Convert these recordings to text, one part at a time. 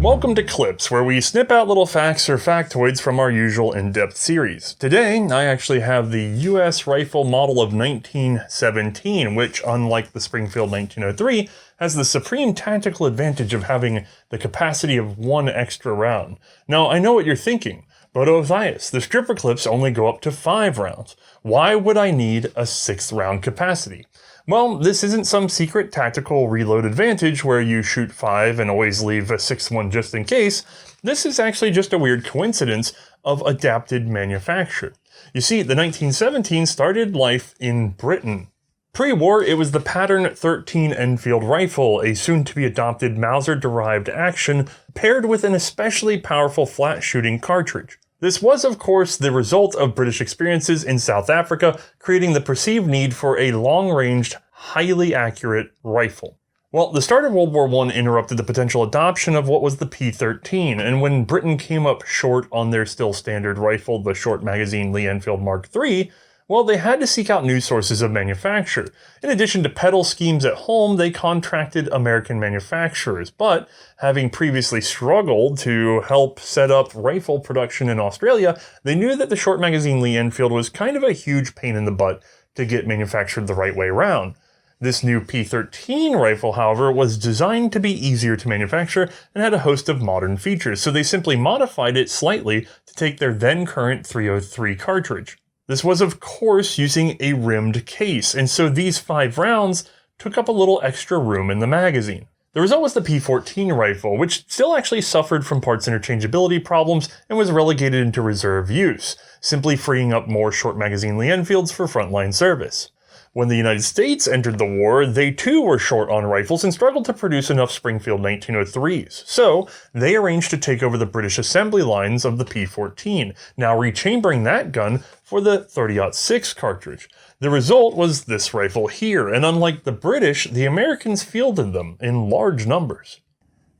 Welcome to Clips, where we snip out little facts or factoids from our usual in-depth series. Today, I actually have the US rifle model of 1917, which, unlike the Springfield 1903, has the supreme tactical advantage of having the capacity of one extra round. Now, I know what you're thinking, but Ozias, the stripper clips only go up to 5 rounds. Why would I need a 6th round capacity? Well, this isn't some secret tactical reload advantage where you shoot 5 and always leave a 6th one just in case. This is actually just a weird coincidence of adapted manufacture. You see, the 1917 started life in Britain. Pre-war, it was the pattern 13 Enfield rifle, a soon-to-be adopted Mauser-derived action paired with an especially powerful flat-shooting cartridge. This was, of course, the result of British experiences in South Africa, creating the perceived need for a long-ranged, highly accurate rifle. Well, the start of World War I interrupted the potential adoption of what was the P-13, and when Britain came up short on their still standard rifle, the short magazine Lee Enfield Mark III, well, they had to seek out new sources of manufacture. In addition to peddle schemes at home, they contracted American manufacturers, but having previously struggled to help set up rifle production in Australia, they knew that the short magazine Lee Enfield was kind of a huge pain in the butt to get manufactured the right way around. This new P-13 rifle, however, was designed to be easier to manufacture and had a host of modern features, so they simply modified it slightly to take their then current .303 cartridge. This was, of course, using a rimmed case, and so these 5 rounds took up a little extra room in the magazine. The result was the P-14 rifle, which still actually suffered from parts interchangeability problems and was relegated into reserve use, simply freeing up more short magazine Lee Enfields for frontline service. When the United States entered the war, they too were short on rifles and struggled to produce enough Springfield 1903s, so they arranged to take over the British assembly lines of the P-14, now rechambering that gun for the .30-06 cartridge. The result was this rifle here, and unlike the British, the Americans fielded them in large numbers.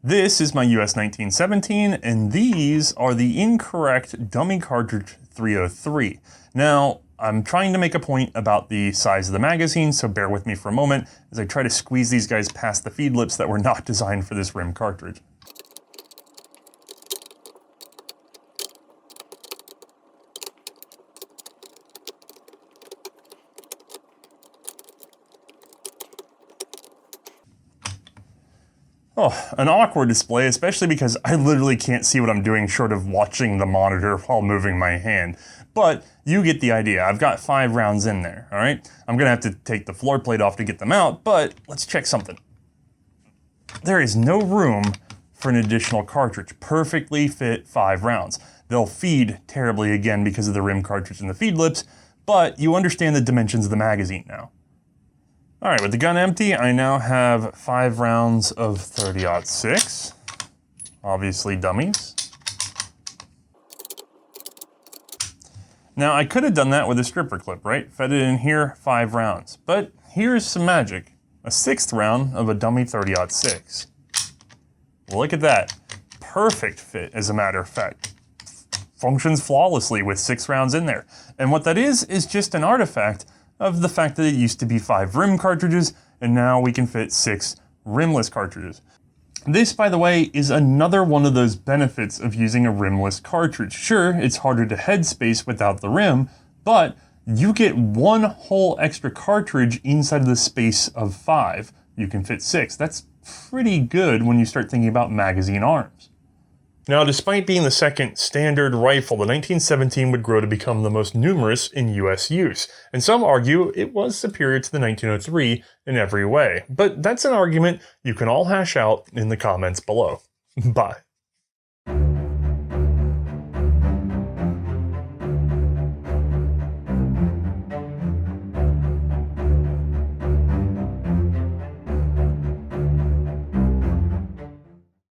This is my US 1917, and these are the incorrect dummy cartridge .303. Now, I'm trying to make a point about the size of the magazine, so bear with me for a moment as I try to squeeze these guys past the feed lips that were not designed for this rim cartridge. Oh, an awkward display, especially because I literally can't see what I'm doing short of watching the monitor while moving my hand. But you get the idea. I've got 5 rounds in there, all right? I'm gonna have to take the floor plate off to get them out, but let's check something. There is no room for an additional cartridge. Perfectly fit 5 rounds. They'll feed terribly again because of the rim cartridge and the feed lips, but you understand the dimensions of the magazine now. All right, with the gun empty, I now have 5 rounds of .30-06, obviously dummies. Now, I could have done that with a stripper clip, right? Fed it in here, 5 rounds. But here's some magic. A 6th round of a dummy .30-06. Look at that. Perfect fit, as a matter of fact. Functions flawlessly with 6 rounds in there. And what that is just an artifact of the fact that it used to be 5 rim cartridges, and now we can fit 6 rimless cartridges. This, by the way, is another one of those benefits of using a rimless cartridge. Sure, it's harder to headspace without the rim, but you get 1 whole extra cartridge inside of the space of 5. You can fit 6. That's pretty good when you start thinking about magazine arms. Now, despite being the second standard rifle, the 1917 would grow to become the most numerous in US use, and some argue it was superior to the 1903 in every way. But that's an argument you can all hash out in the comments below. Bye.